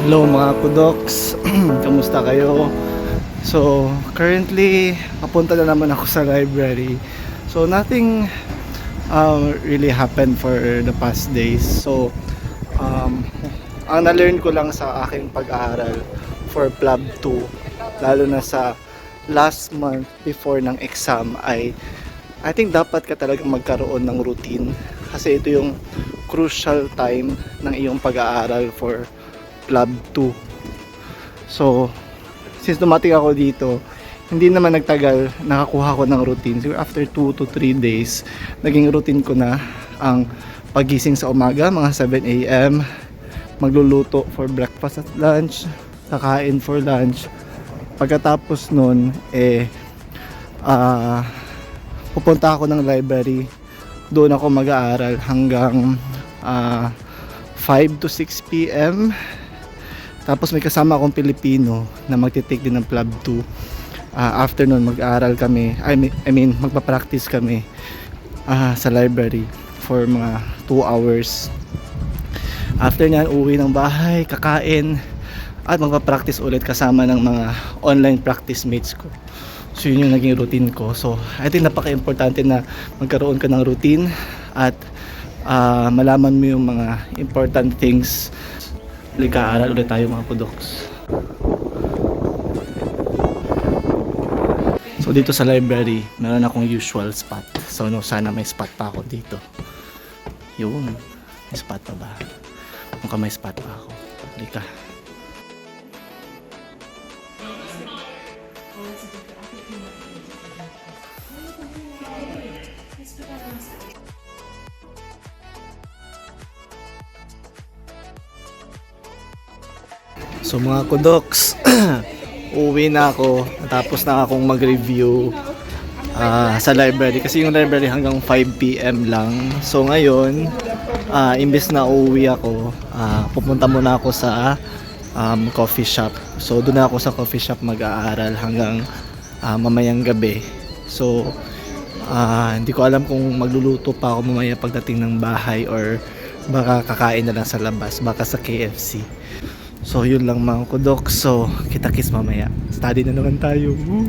Hello mga kudoks, kamusta kayo? So currently papunta na naman ako sa library. So nothing really happened for the past days. So um, ang na-learn ko lang sa aking pag-aaral for Plab 2, lalo na sa last month before ng exam, ay I think dapat ka talagang magkaroon ng routine, kasi ito yung crucial time ng iyong pag-aaral for Plab 2. So, since dumating ako dito, hindi naman nagtagal, nakakuha ko ng routine. Siguro after 2 to 3 days, naging routine ko na ang pagising sa umaga, mga 7 a.m., magluluto for breakfast at lunch, kakain for lunch. Pagkatapos nun, pupunta ako ng library. Doon ako mag-aaral hanggang 5 to 6 p.m. Tapos may kasama akong Pilipino na magte-take din ng Plab 2. After nun, mag-aaral kami. I mean, magpa-practice kami sa library for mga 2 hours. After nyan, uwi ng bahay, kakain, at magpa-practice ulit kasama ng mga online practice mates ko. So yun yung naging routine ko. So I think napaka-importante na magkaroon ka ng routine at malaman mo yung mga important things. Aaral ulit tayo mga kudoks. So dito sa library, meron akong usual spot. So no, sana may spot pa ako dito. Yun, may spot pa ba? Mukhang may spot pa ako. Halika. So mga kudoks, uuwi na ako. Tapos na akong mag-review sa library. Kasi yung library hanggang 5 p.m. lang. So ngayon, imbes na uuwi ako, pupunta muna ako sa coffee shop. So doon ako sa coffee shop mag-aaral hanggang mamayang gabi. So hindi ko alam kung magluluto pa ako mamaya pagdating ng bahay, or baka kakain na lang sa labas, baka sa KFC. So yun lang mga kudoks. So kita-kits mamaya. Study na naman tayo. Woo!